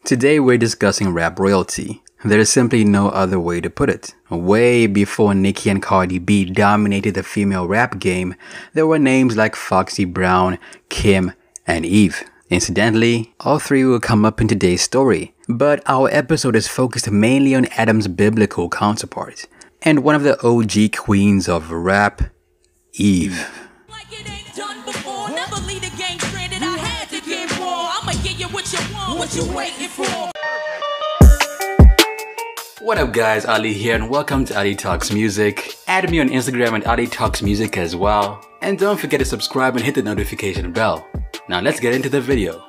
Today we're discussing rap royalty. There is simply no other way to put it. Way before Nicki and Cardi B dominated the female rap game, there were names like Foxy Brown, Kim, and Eve. Incidentally, all three will come up in today's story, but our episode is focused mainly on Adam's biblical counterpart, and one of the OG queens of rap, Eve. What up guys, Ali here and welcome to Ali Talks Music. Add me on Instagram at Ali Talks Music as well. And don't forget to subscribe and hit the notification bell. Now let's get into the video.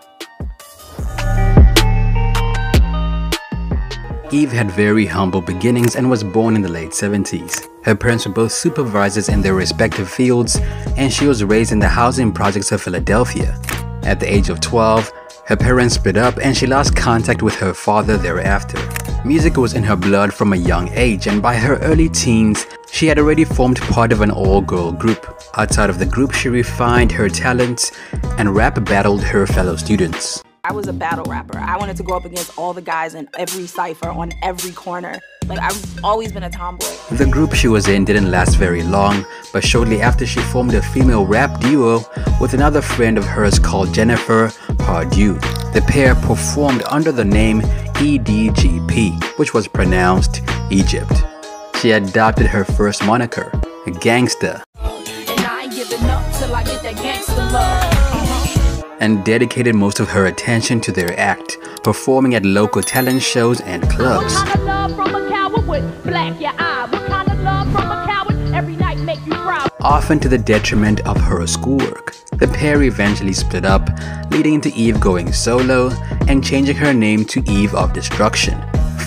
Eve had very humble beginnings and was born in the late 70s. Her parents were both supervisors in their respective fields, and she was raised in the housing projects of Philadelphia. At the age of 12, her parents split up and she lost contact with her father thereafter. Music was in her blood from a young age, and by her early teens, she had already formed part of an all-girl group. Outside of the group, she refined her talents and rap battled her fellow students. I was a battle rapper. I wanted to go up against all the guys in every cypher, on every corner. Like, I've always been a tomboy. The group she was in didn't last very long, but shortly after she formed a female rap duo with another friend of hers called Jennifer Pardue. The pair performed under the name EDGP, which was pronounced Egypt. She adopted her first moniker, Gangsta, And I ain't giving up till I get that gangsta love. And dedicated most of her attention to their act, performing at local talent shows and clubs. What kind of love from a coward with black your eye? What kind of love from a coward every night make you proud? Often to the detriment of her schoolwork. The pair eventually split up, leading to Eve going solo and changing her name to Eve of Destruction.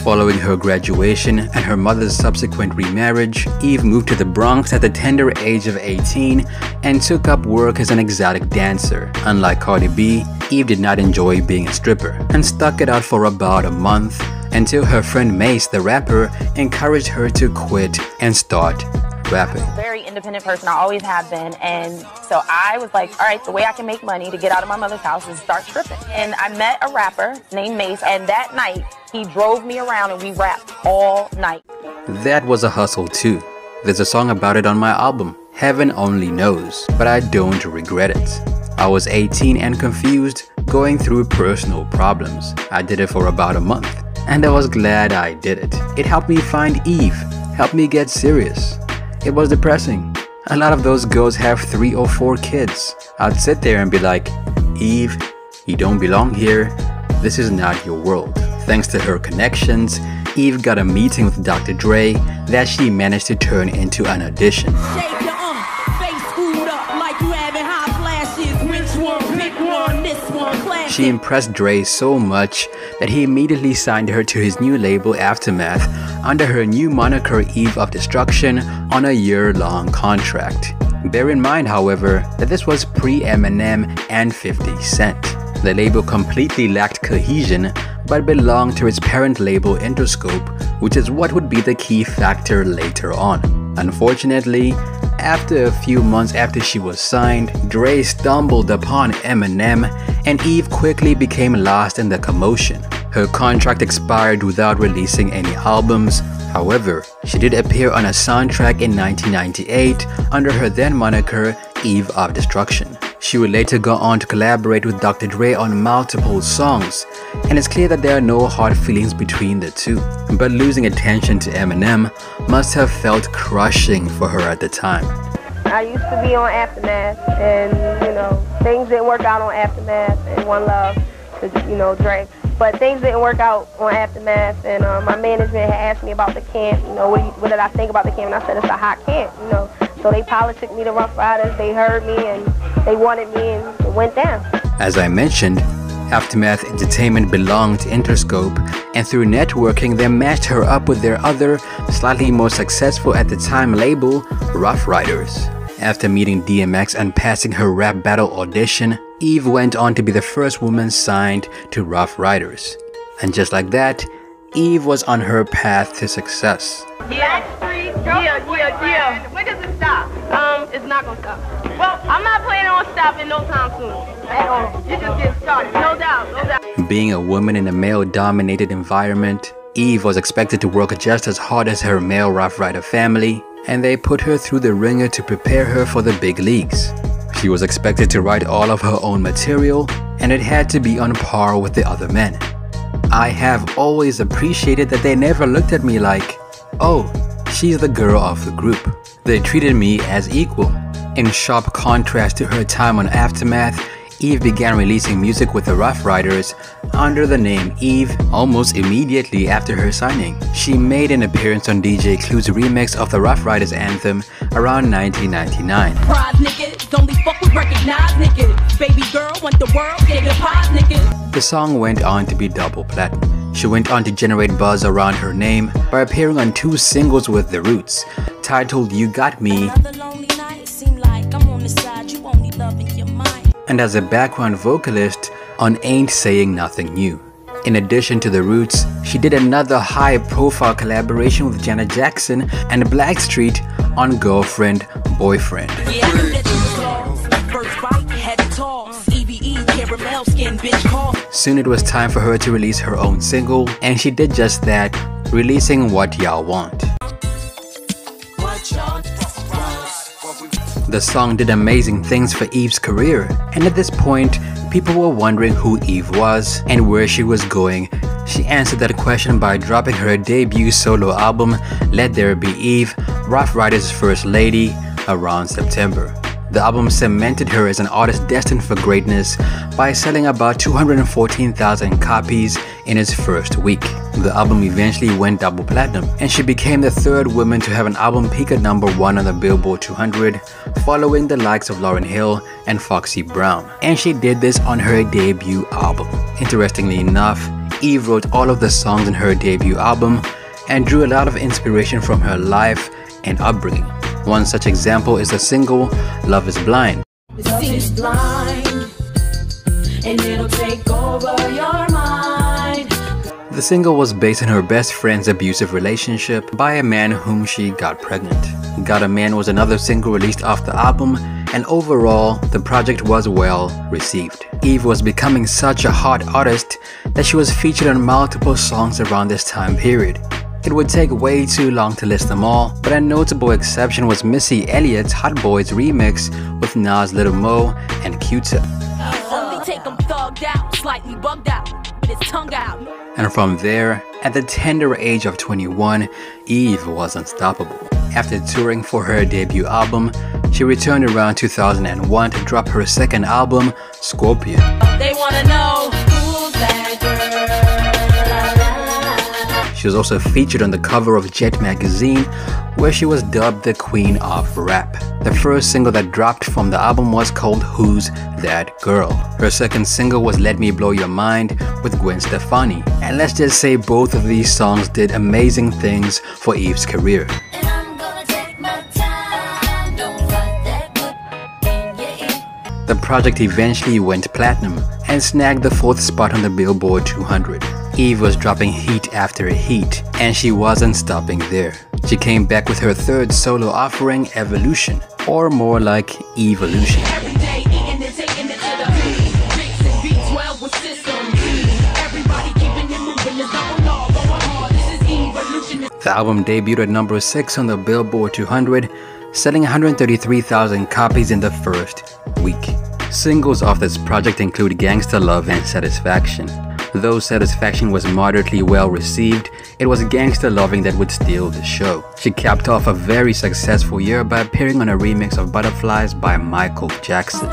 Following her graduation and her mother's subsequent remarriage, Eve moved to the Bronx at the tender age of 18 and took up work as an exotic dancer. Unlike Cardi B, Eve did not enjoy being a stripper and stuck it out for about a month until her friend Mace, the rapper, encouraged her to quit and start rapping. Very independent person, I always have been, and so I was like, all right, the way I can make money to get out of my mother's house is start stripping. And I met a rapper named Mace, and that night he drove me around and we rapped all night. That was a hustle too. There's a song about it on my album, Heaven Only Knows, but I don't regret it. I was 18 and confused, going through personal problems. I did it for about a month, and I was glad I did it. It helped me find Eve, helped me get serious. It was depressing. A lot of those girls have 3 or 4 kids. I'd sit there and be like, Eve, you don't belong here. This is not your world. Thanks to her connections, Eve got a meeting with Dr. Dre that she managed to turn into an audition. Shake your face screwed up like you having high flashes. Which one? Pick one, this one, classic. She impressed Dre so much that he immediately signed her to his new label Aftermath under her new moniker Eve of Destruction on a year-long contract. Bear in mind, however, that this was pre-Eminem and 50 Cent. The label completely lacked cohesion but belonged to its parent label Interscope, which is what would be the key factor later on. Unfortunately, after a few months after she was signed, Dre stumbled upon Eminem and Eve quickly became lost in the commotion. Her contract expired without releasing any albums. However, she did appear on a soundtrack in 1998 under her then moniker Eve of Destruction. She would later go on to collaborate with Dr. Dre on multiple songs, and it's clear that there are no hard feelings between the two. But losing attention to Eminem must have felt crushing for her at the time. I used to be on Aftermath, and things didn't work out on Aftermath, and One Love to Dre. But things didn't work out on Aftermath, and my management had asked me about the camp. What did I think about the camp? And I said it's a hot camp. So they politicked me to Rough Riders. They heard me and they wanted me, and it went down. As I mentioned, Aftermath Entertainment belonged to Interscope, and through networking they matched her up with their other, slightly more successful at the time label, Rough Riders. After meeting DMX and passing her rap battle audition, Eve went on to be the first woman signed to Rough Riders. And just like that, Eve was on her path to success. Yeah. When does it stop? It's not gonna stop. Well, I'm not planning on stopping no time soon at all. You just get started, no doubt, no doubt. Being a woman in a male-dominated environment, Eve was expected to work just as hard as her male Rough Rider family, and they put her through the ringer to prepare her for the big leagues. She was expected to write all of her own material, and it had to be on par with the other men. I have always appreciated that they never looked at me like, oh, she's the girl of the group. They treated me as equal. In sharp contrast to her time on Aftermath, Eve began releasing music with the Rough Riders under the name Eve almost immediately after her signing. She made an appearance on DJ Clue's remix of the Rough Riders anthem around 1999. Prize niggas, only fuck with recognized niggas. Baby girl, want the world, get the prize niggas. The song went on to be double platinum. She went on to generate buzz around her name by appearing on 2 singles with The Roots, titled You Got Me, and as a background vocalist on Ain't Saying Nothing New. In addition to The Roots, she did another high-profile collaboration with Janet Jackson and Blackstreet on Girlfriend, Boyfriend. Soon it was time for her to release her own single, and she did just that, releasing What Y'all Want. The song did amazing things for Eve's career, and at this point, people were wondering who Eve was and where she was going. She answered that question by dropping her debut solo album, Let There Be Eve, Rough Riders' First Lady, around September. The album cemented her as an artist destined for greatness by selling about 214,000 copies in its first week. The album eventually went double platinum, and she became the 3rd woman to have an album peak at #1 on the Billboard 200, following the likes of Lauryn Hill and Foxy Brown. And she did this on her debut album. Interestingly enough, Eve wrote all of the songs in her debut album and drew a lot of inspiration from her life and upbringing. One such example is the single Love Is Blind. Seems blind, and it'll take over your mind. The single was based on her best friend's abusive relationship by a man whom she got pregnant. Got a Man was another single released off the album, and overall, the project was well received. Eve was becoming such a hot artist that she was featured on multiple songs around this time period. It would take way too long to list them all, but a notable exception was Missy Elliott's Hot Boys remix with Nas, Lil Mo, and Q-Tip. Only take 'em thugged out, slightly bugged out, with his tongue out. And from there, at the tender age of 21, Eve was unstoppable. After touring for her debut album, she returned around 2001 to drop her second album, Scorpion. They wanna know who's that girl. She was also featured on the cover of Jet magazine, where she was dubbed the Queen of Rap. The first single that dropped from the album was called Who's That Girl. Her second single was Let Me Blow Your Mind with Gwen Stefani. And let's just say both of these songs did amazing things for Eve's career. The project eventually went platinum and snagged the 4th spot on the Billboard 200. Eve was dropping heat after heat, and she wasn't stopping there. She came back with her 3rd solo offering, Evolution, or more like Evolution. The album debuted at #6 on the Billboard 200, selling 133,000 copies in the first week. Singles off this project include Gangsta, Love, and Satisfaction. Though Satisfaction was moderately well received, it was Gangsta Loving that would steal the show. She capped off a very successful year by appearing on a remix of Butterflies by Michael Jackson.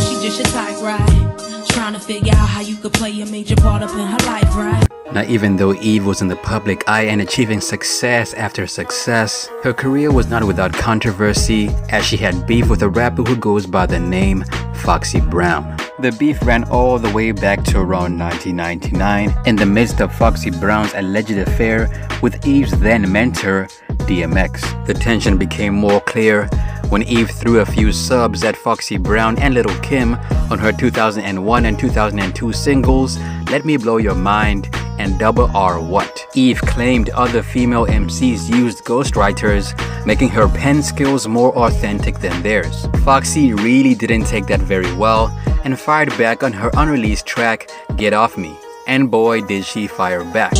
She just your type, right? Trying to figure out how you could play a major part up in her life, right? Now, even though Eve was in the public eye and achieving success after success, her career was not without controversy, as she had beef with a rapper who goes by the name Foxy Brown. The beef ran all the way back to around 1999, in the midst of Foxy Brown's alleged affair with Eve's then mentor, DMX. The tension became more clear when Eve threw a few subs at Foxy Brown and Lil' Kim on her 2001 and 2002 singles, Let Me Blow Your Mind and Double R What. Eve claimed other female MCs used ghostwriters, making her pen skills more authentic than theirs. Foxy really didn't take that very well and fired back on her unreleased track, Get Off Me. And boy, did she fire back.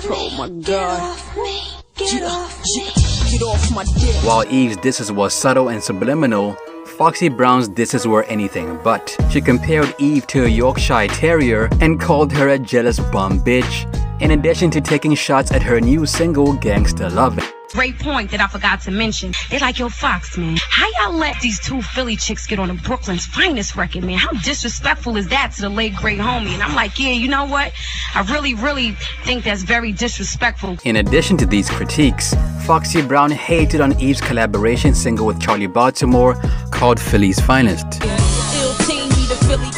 Oh my God. Get off my dick. While Eve's disses was subtle and subliminal, Foxy Brown's disses were anything but. She compared Eve to a Yorkshire Terrier and called her a jealous bum bitch, in addition to taking shots at her new single, Gangsta Lovin'. Great point that I forgot to mention. They like, yo, Fox, man, how y'all let these two Philly chicks get on the Brooklyn's finest record, man? How disrespectful is that to the late great homie? And I'm like, yeah, you know what? I really think that's very disrespectful. In addition to these critiques, Foxy Brown hated on Eve's collaboration single with Charlie Baltimore called Philly's Finest. Ill team be the Philly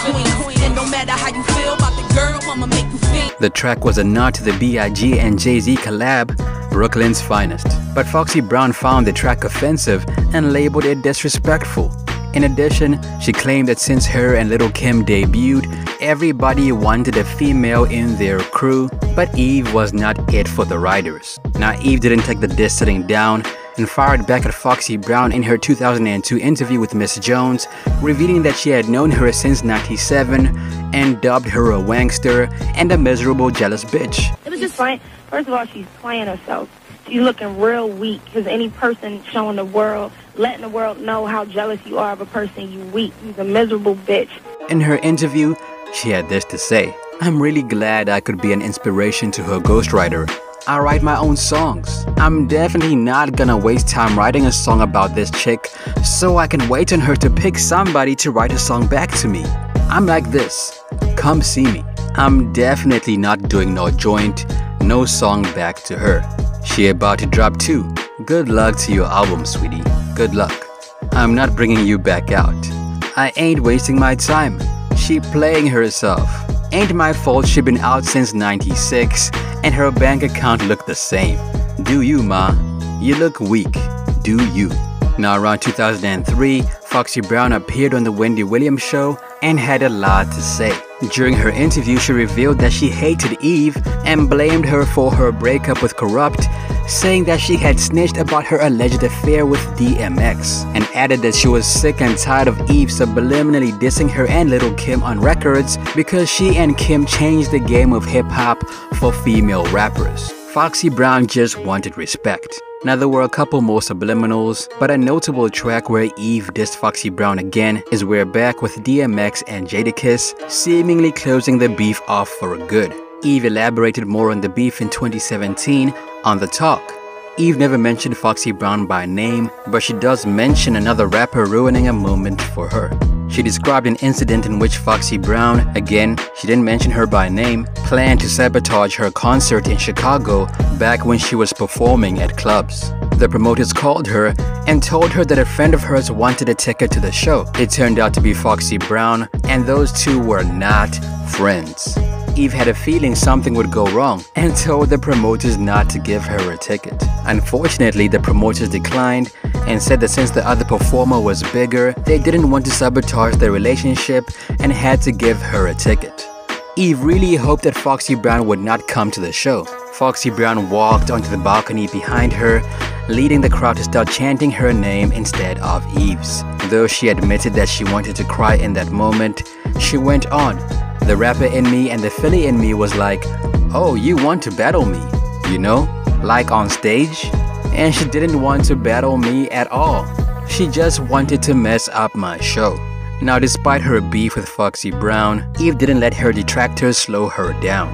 queen, and no matter how you feel about the girl, I'ma make you feel. The track was a nod to the B.I.G. and Jay-Z collab, Brooklyn's Finest. But Foxy Brown found the track offensive and labeled it disrespectful. In addition, she claimed that since her and Lil' Kim debuted, everybody wanted a female in their crew, but Eve was not it for the writers. Now, Eve didn't take the diss sitting down and fired back at Foxy Brown in her 2002 interview with Miss Jones, revealing that she had known her since '97 and dubbed her a wankster and a miserable jealous bitch. It was just fine. First of all, she's playing herself. She's looking real weak, because any person showing the world, letting the world know how jealous you are of a person, you weak. You's a miserable bitch. In her interview, she had this to say: "I'm really glad I could be an inspiration to her ghostwriter. I write my own songs. I'm definitely not gonna waste time writing a song about this chick so I can wait on her to pick somebody to write a song back to me. I'm like this. Come see me. I'm definitely not doing no joint, no song back to her. She about to drop too. Good luck to your album, sweetie. Good luck. I'm not bringing you back out. I ain't wasting my time. She playing herself. Ain't my fault she been out since '96 and her bank account look the same. Do you, ma? You look weak. Do you?" Now, around 2003, Foxy Brown appeared on The Wendy Williams Show and had a lot to say. During her interview, she revealed that she hated Eve and blamed her for her breakup with Corrupt, saying that she had snitched about her alleged affair with DMX, and added that she was sick and tired of Eve subliminally dissing her and Lil' Kim on records because she and Kim changed the game of hip-hop for female rappers. Foxy Brown just wanted respect. Now, there were a couple more subliminals, but a notable track where Eve dissed Foxy Brown again is We're Back with DMX and Jadakiss, seemingly closing the beef off for good. Eve elaborated more on the beef in 2017 on The Talk. Eve never mentioned Foxy Brown by name, but she does mention another rapper ruining a moment for her. She described an incident in which Foxy Brown, again, she didn't mention her by name, planned to sabotage her concert in Chicago back when she was performing at clubs. The promoters called her and told her that a friend of hers wanted a ticket to the show. It turned out to be Foxy Brown, and those two were not friends. Eve had a feeling something would go wrong and told the promoters not to give her a ticket. Unfortunately, the promoters declined and said that since the other performer was bigger, they didn't want to sabotage their relationship and had to give her a ticket. Eve really hoped that Foxy Brown would not come to the show. Foxy Brown walked onto the balcony behind her, leading the crowd to start chanting her name instead of Eve's. Though she admitted that she wanted to cry in that moment, she went on. The rapper in me and the Philly in me was like, "Oh, you want to battle me, you know, like on stage?" And she didn't want to battle me at all. She just wanted to mess up my show. Now, despite her beef with Foxy Brown, Eve didn't let her detractors slow her down.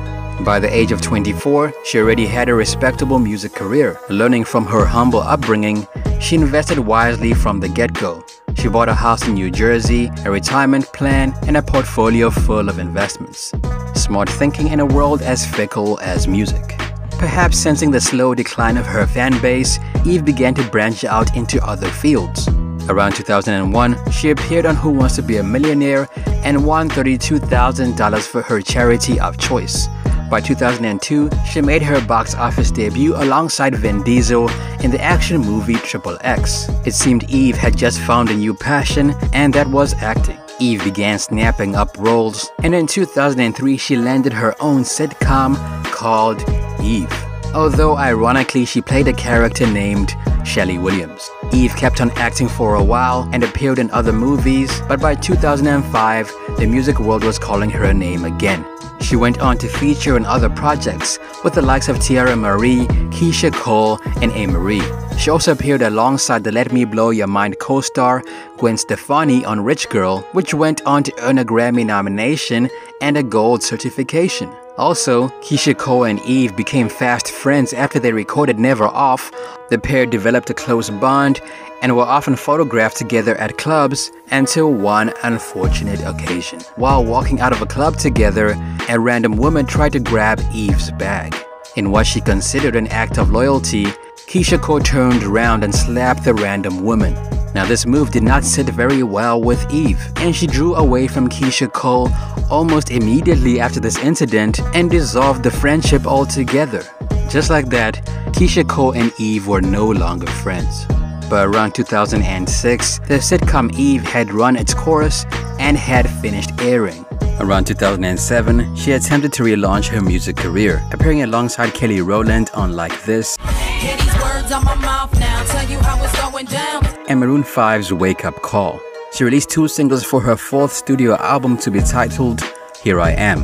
By the age of 24, she already had a respectable music career. Learning from her humble upbringing, she invested wisely from the get-go. She bought a house in New Jersey, a retirement plan, and a portfolio full of investments. Smart thinking in a world as fickle as music. Perhaps sensing the slow decline of her fan base, Eve began to branch out into other fields. Around 2001, she appeared on Who Wants to Be a Millionaire and won $32,000 for her charity of choice. By 2002, she made her box office debut alongside Vin Diesel in the action movie XXX. It seemed Eve had just found a new passion, and that was acting. Eve began snapping up roles, and in 2003 she landed her own sitcom called Eve. Although ironically she played a character named Shelley Williams. Eve kept on acting for a while and appeared in other movies, but by 2005, the music world was calling her name again. She went on to feature in other projects with the likes of Tiara Marie, Keisha Cole, and A-Marie. She also appeared alongside the Let Me Blow Your Mind co-star Gwen Stefani on Rich Girl, which went on to earn a Grammy nomination and a gold certification. Also, Keisha Cole and Eve became fast friends after they recorded Never Off. The pair developed a close bond and were often photographed together at clubs until one unfortunate occasion. While walking out of a club together, a random woman tried to grab Eve's bag. In what she considered an act of loyalty, Keisha Cole turned around and slapped the random woman. Now this move did not sit very well with Eve, and she drew away from Keisha Cole almost immediately after this incident and dissolved the friendship altogether. Just like that, Keisha Cole and Eve were no longer friends. But around 2006, the sitcom Eve had run its course and had finished airing. Around 2007, she attempted to relaunch her music career, appearing alongside Kelly Rowland on Like This and Maroon 5's Wake Up Call. She released 2 singles for her 4th studio album to be titled Here I Am.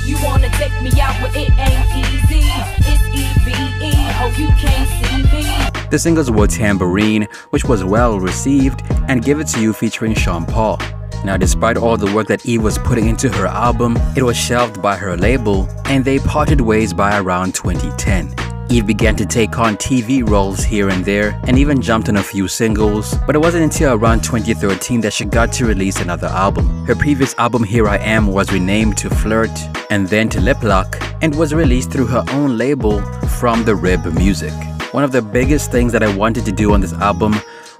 You wanna take me out, but it ain't easy. It's EVE, hope you can't see me. The singles were Tambourine, which was well received, and Give It To You featuring Sean Paul. Now, despite all the work that Eve was putting into her album, it was shelved by her label, and they parted ways by around 2010. Eve began to take on TV roles here and there, and even jumped on a few singles, but it wasn't until around 2013 that she got to release another album. Her previous album, Here I Am, was renamed to Flirt, and then to Lip Lock, and was released through her own label, From the Rib Music. One of the biggest things that I wanted to do on this album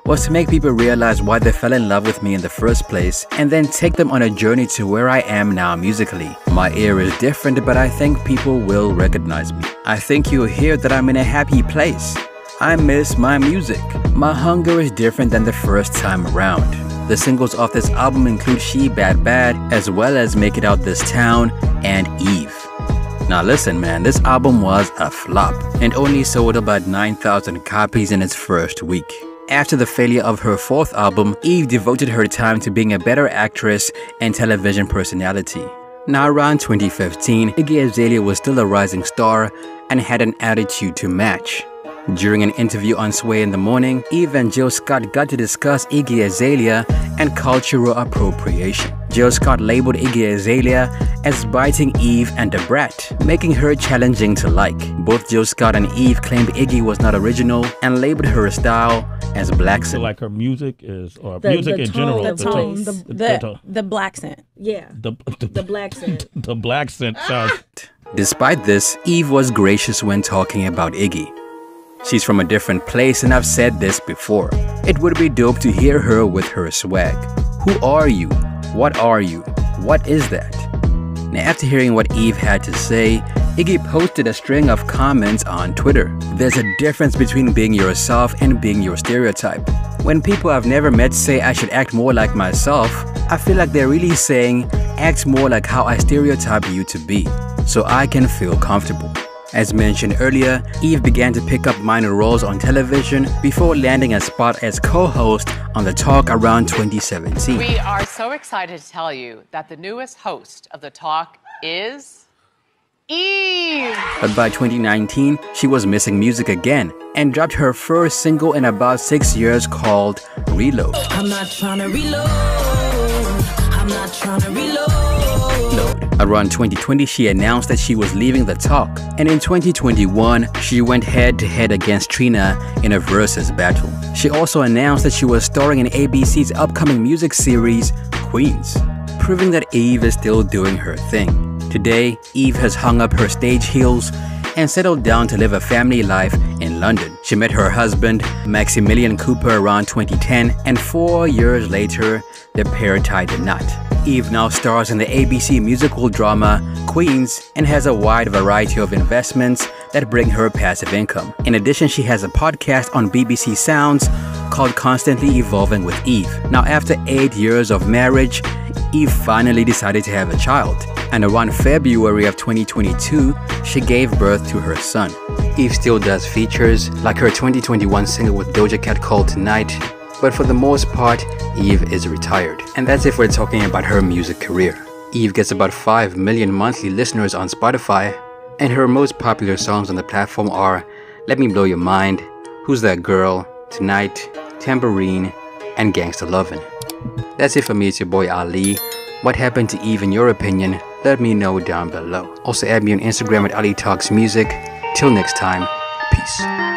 was to make people realize why they fell in love with me in the first place, and then take them on a journey to where I am now musically. My ear is different, but I think people will recognize me. I think you'll hear that I'm in a happy place. I miss my music. My hunger is different than the first time around. The singles off this album include She Bad Bad, as well as Make It Out This Town and Eve. Now listen man, this album was a flop and only sold about 9,000 copies in its first week. After the failure of her 4th album, Eve devoted her time to being a better actress and television personality. Now around 2015, Iggy Azalea was still a rising star and had an attitude to match. During an interview on Sway in the Morning, Eve and Jill Scott got to discuss Iggy Azalea and cultural appropriation. Jill Scott labeled Iggy Azalea as biting Eve and a brat, making her challenging to like. Both Jill Scott and Eve claimed Iggy was not original and labeled her style as black scent. So like her music is, or music in general. The black scent. Yeah. The black scent. The black scent sounds. Despite this, Eve was gracious when talking about Iggy. She's from a different place, and I've said this before. It would be dope to hear her with her swag. Who are you? What are you? What is that? Now, after hearing what Eve had to say, Iggy posted a string of comments on Twitter. There's a difference between being yourself and being your stereotype. When people I've never met say I should act more like myself, I feel like they're really saying, act more like how I stereotype you to be, so I can feel comfortable. As mentioned earlier, Eve began to pick up minor roles on television before landing a spot as co-host on The Talk around 2017. We are so excited to tell you that the newest host of The Talk is Eve. But by 2019, she was missing music again and dropped her first single in about 6 years called Reload. I'm not trying to reload. I'm not trying to reload. Around 2020, she announced that she was leaving The Talk, and in 2021, she went head-to-head against Trina in a versus battle. She also announced that she was starring in ABC's upcoming music series, Queens, proving that Eve is still doing her thing. Today, Eve has hung up her stage heels and settled down to live a family life in London. She met her husband, Maximilian Cooper, around 2010, and 4 years later, the pair tied the knot. Eve now stars in the ABC musical drama Queens and has a wide variety of investments that bring her passive income. In addition, she has a podcast on BBC Sounds called Constantly Evolving with Eve. Now, after 8 years of marriage, Eve finally decided to have a child, and around February of 2022, she gave birth to her son. Eve still does features, like her 2021 single with Doja Cat called Tonight, but for the most part, Eve is retired. And that's if we're talking about her music career. Eve gets about 5 million monthly listeners on Spotify, and her most popular songs on the platform are Let Me Blow Your Mind, Who's That Girl, Tonight, Tambourine, and Gangsta Lovin'. That's it for me. It's your boy Ali. What happened to Eve in your opinion? Let me know down below. Also add me on Instagram at Ali Talks Music. Till next time, peace.